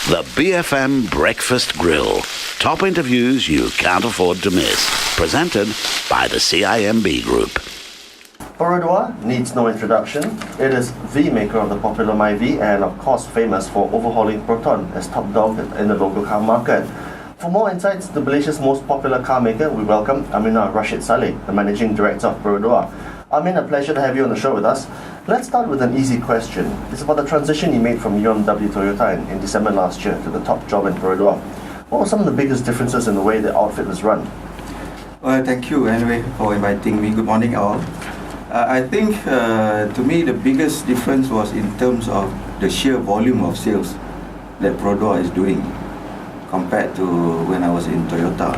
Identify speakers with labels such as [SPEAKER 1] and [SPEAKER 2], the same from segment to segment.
[SPEAKER 1] The BFM Breakfast Grill. Top interviews you can't afford to miss. Presented by the CIMB Group.
[SPEAKER 2] Perodua needs no introduction. It is the maker of the popular Myvi and of course famous for overhauling Proton as top dog in the local car market. For more insights to Malaysia's most popular car maker, we welcome Aminar Rashid Salleh, the Managing Director of Perodua. Amin, a pleasure to have you on the show with us. Let's start with an easy question. It's about the transition you made from UMW Toyota in December last year to the top job in Perodua. What were some of the biggest differences in the way the outfit was run?
[SPEAKER 3] Well, thank you anyway for inviting me. Good morning all. I think to me the biggest difference was in terms of the sheer volume of sales that Perodua is doing compared to when I was in Toyota.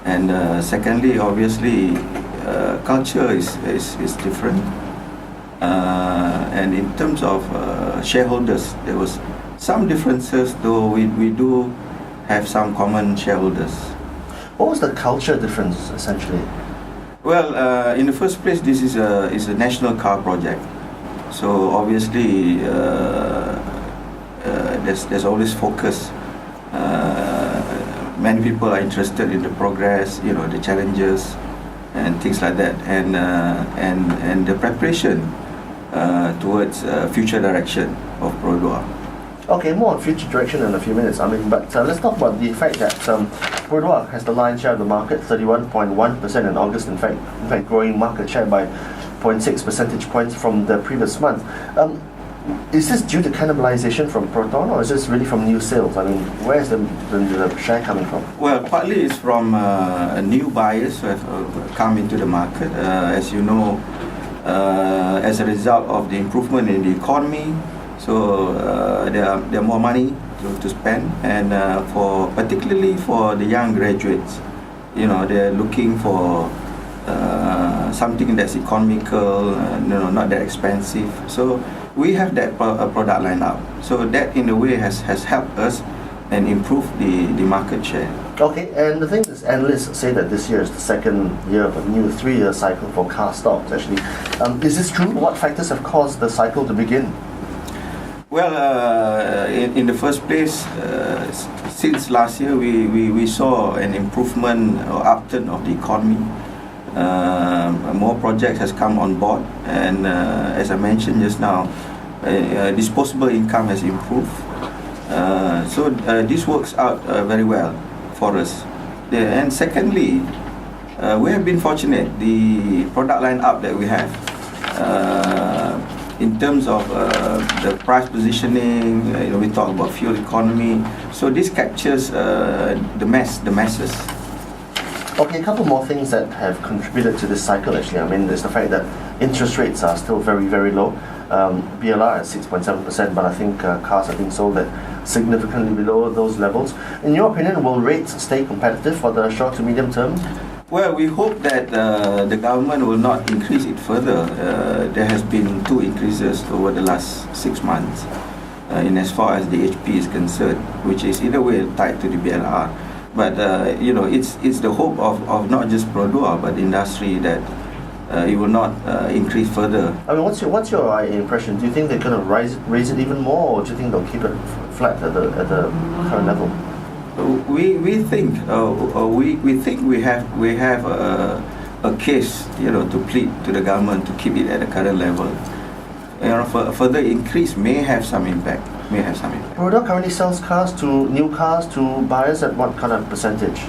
[SPEAKER 3] And secondly, obviously, culture is different. And in terms of shareholders, there was some differences, though we do have some common shareholders.
[SPEAKER 2] What was the culture difference essentially?
[SPEAKER 3] Well, in the first place, this is a national car project, so obviously there's always focus. Many people are interested in the progress, the challenges, and things like that, and the preparation towards future direction of Perodua.
[SPEAKER 2] Okay, more on future direction in a few minutes. But let's talk about the fact that Perodua has the lion's share of the market, 31.1% in August. In fact, growing market share by 0.6 percentage points from the previous month. Is this due to cannibalisation from Proton, or is this really from new sales? Where is the share coming from?
[SPEAKER 3] Well, partly it's from new buyers who have come into the market. As you know, as a result of the improvement in the economy, so there are more money to spend, and particularly for the young graduates, they're looking for something that's economical, not that expensive. So we have that product line up. So that in a way has helped us and improved the market share.
[SPEAKER 2] Okay, and the thing is, analysts say that this year is the second year of a new 3-year cycle for car stocks actually. Is this true? What factors have caused the cycle to begin?
[SPEAKER 3] Well, in the first place, since last year we saw an improvement or upturn of the economy. More projects has come on board, and as I mentioned just now, disposable income has improved. So this works out very well for us. And secondly, we have been fortunate. The product line up that we have, in terms of the price positioning, we talk about fuel economy. So this captures the masses.
[SPEAKER 2] Okay, a couple more things that have contributed to this cycle actually. There's the fact that interest rates are still very, very low. BLR at 6.7%, but I think cars are being sold at significantly below those levels. In your opinion, will rates stay competitive for the short to medium term?
[SPEAKER 3] Well, we hope that the government will not increase it further. There has been 2 increases over the last 6 months in as far as the HP is concerned, which is in a way tied to the BLR. But it's the hope of not just Perodua but the industry that it will not increase further.
[SPEAKER 2] What's your impression? Do you think they're going to raise it even more, or do you think they'll keep it flat at the current level?
[SPEAKER 3] We think we have a case to plead to the government to keep it at the current level. Further increase may have some impact.
[SPEAKER 2] Perodua currently sells new cars to buyers at what kind of percentage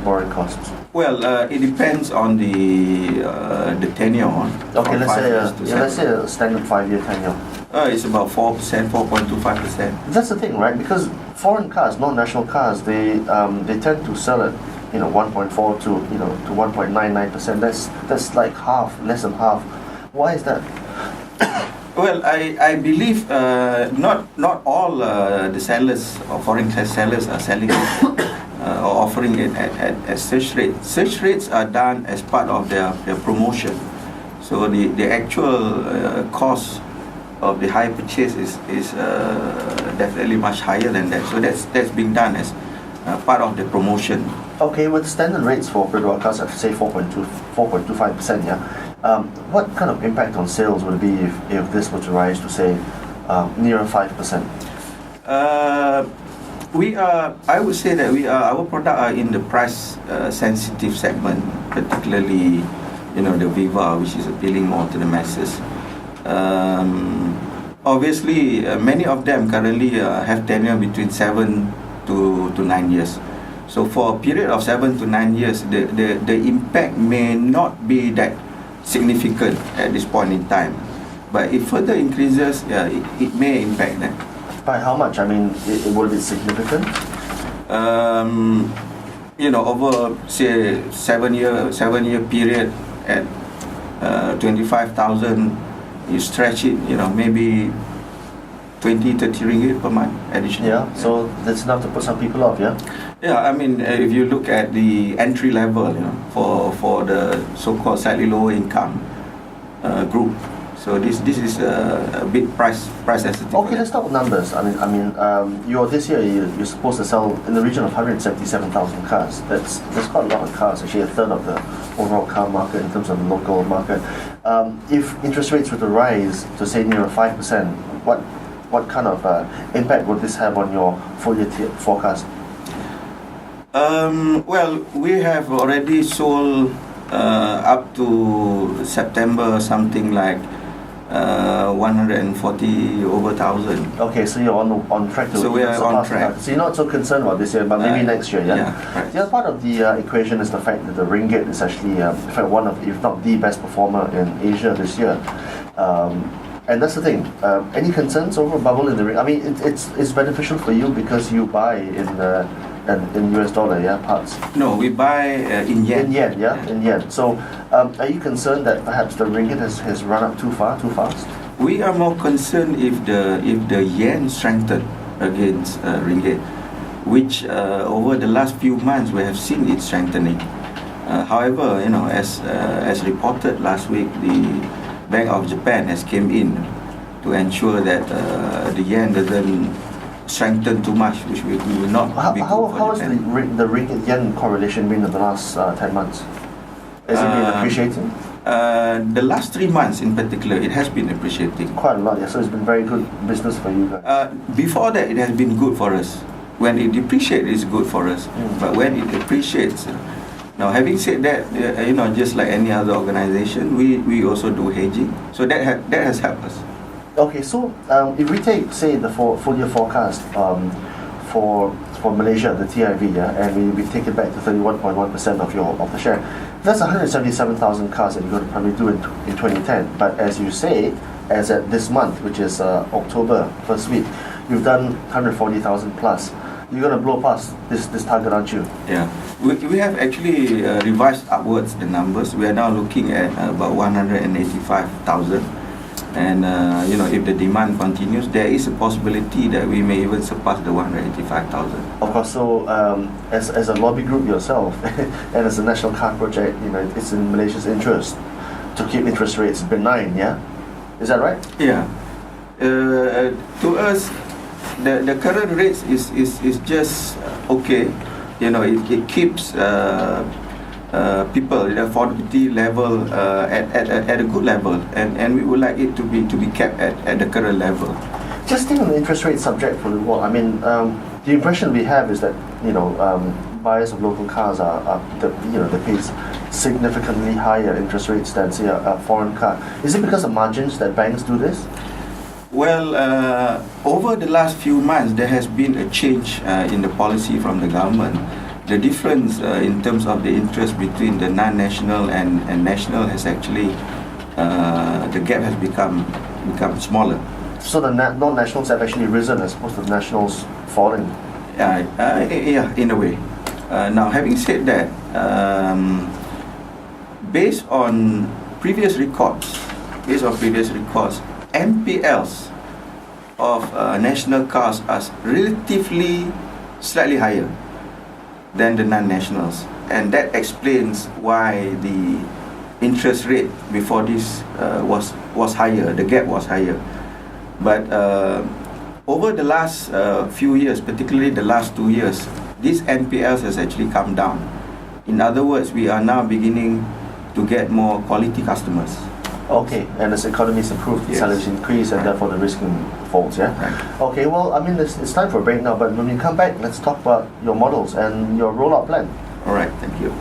[SPEAKER 2] borrowing costs?
[SPEAKER 3] Well, it depends on the tenure.
[SPEAKER 2] Okay, let's say a standard 5-year tenure.
[SPEAKER 3] It's about 4%, 4.25%.
[SPEAKER 2] That's the thing, right? Because foreign cars, non-national cars, they tend to sell at 1.4 to 1.99%. That's like less than half. Why is that?
[SPEAKER 3] Well, I believe not all the sellers or foreign sellers are selling it or offering it at such rates. Such rates are done as part of their promotion. So the actual cost of the high purchase is definitely much higher than that. So that's being done as part of the promotion.
[SPEAKER 2] Okay, with standard rates for Perodua cars at say 4.25%, yeah. What kind of impact on sales would it be if this were to rise to say near 5%?
[SPEAKER 3] We are. I would say that we are. Our product are in the price sensitive segment, particularly, the Viva, which is appealing more to the masses. Obviously, many of them currently have tenure between 7 to 9 years. So for a period of 7 to 9 years, the impact may not be that significant at this point in time. But if further increases, it may impact them.
[SPEAKER 2] By how much? I mean, will it be significant?
[SPEAKER 3] Over say 7-year period at 25,000, you stretch it, maybe 20-30 ringgit per month additional.
[SPEAKER 2] Yeah, so that's enough to put some people off, yeah?
[SPEAKER 3] Yeah, I mean, if you look at the entry level, for the so-called slightly lower income group, so this is a bit price sensitive.
[SPEAKER 2] Okay, let's talk numbers. I mean, this year you're supposed to sell in the region of 177,000 cars. That's quite a lot of cars. Actually, a third of the overall car market in terms of the local market. If interest rates were to rise to say near 5%, what kind of impact would this have on your full year forecast?
[SPEAKER 3] Well, we have already sold up to September something like 140,000.
[SPEAKER 2] Okay, so you're on track to.
[SPEAKER 3] So we are on track.
[SPEAKER 2] So you're not so concerned about this year, but maybe next year, yeah.
[SPEAKER 3] Yeah, right.
[SPEAKER 2] The other part of the equation is the fact that the ringgit is actually, in fact, one of, if not the best performer in Asia this year. And that's the thing. Any concerns over a bubble in the ringgit? I mean, it's beneficial for you because you buy in US dollar, yeah, parts.
[SPEAKER 3] No, we buy in yen.
[SPEAKER 2] In yen, yeah, in yen. So, are you concerned that perhaps the ringgit has run up too fast?
[SPEAKER 3] We are more concerned if the yen strengthened against ringgit, which over the last few months we have seen it strengthening. However, as reported last week, the Bank of Japan has came in to ensure that the yen doesn't strengthen too much, which will not be good for
[SPEAKER 2] How has
[SPEAKER 3] Japan.
[SPEAKER 2] the ringgit yen correlation been in the last 10 months? Has it been appreciating?
[SPEAKER 3] The last 3 months in particular, it has been appreciating.
[SPEAKER 2] Quite a lot, yeah. So it's been very good business for you guys.
[SPEAKER 3] Before that, it has been good for us. When it depreciates, it's good for us. But when it appreciates, now having said that, just like any other organization, we also do hedging. So that has helped us.
[SPEAKER 2] Okay, so if we take, say, the full year forecast for Malaysia, the TIV, yeah, and we take it back to 31.1% of the share, that's 177,000 cars that you're going to probably do in 2010. But as you say, as at this month, which is October, first week, you've done 140,000 plus. You're going to blow past this target, aren't you?
[SPEAKER 3] Yeah. We have actually revised upwards the numbers. We are now looking at about 185,000. And if the demand continues, there is a possibility that we may even surpass the 185,000.
[SPEAKER 2] Of course. So, as a lobby group yourself, and as a national car project, it's in Malaysia's interest to keep interest rates benign. Yeah, is that right?
[SPEAKER 3] Yeah. To us, the current rates is just okay. It keeps people, the affordability level at a good level, and we would like it to be kept at the current level.
[SPEAKER 2] Just staying on the interest rate subject for a little while. I mean, the impression we have is that buyers of local cars they pay significantly higher interest rates than say a foreign car. Is it because of margins that banks do this?
[SPEAKER 3] Well, over the last few months, there has been a change in the policy from the government. The difference in terms of the interest between the non-national and national has actually, the gap has become smaller.
[SPEAKER 2] So the non-nationals have actually risen as opposed to the nationals falling?
[SPEAKER 3] Yeah, in a way. Now, having said that, based on previous records, MPLs of national cars are relatively slightly higher than the non-nationals, and that explains why the interest rate before this was higher. The gap was higher, but over the last few years, particularly the last 2 years, these NPLs has actually come down. In other words, we are now beginning to get more quality customers.
[SPEAKER 2] Okay, and as economies improve, the
[SPEAKER 3] Yes.
[SPEAKER 2] salaries increase, and therefore the risk falls, yeah?
[SPEAKER 3] Right.
[SPEAKER 2] Okay, well, I mean, it's time for a break now, but when we come back, let's talk about your models and your rollout plan.
[SPEAKER 3] All right, thank you.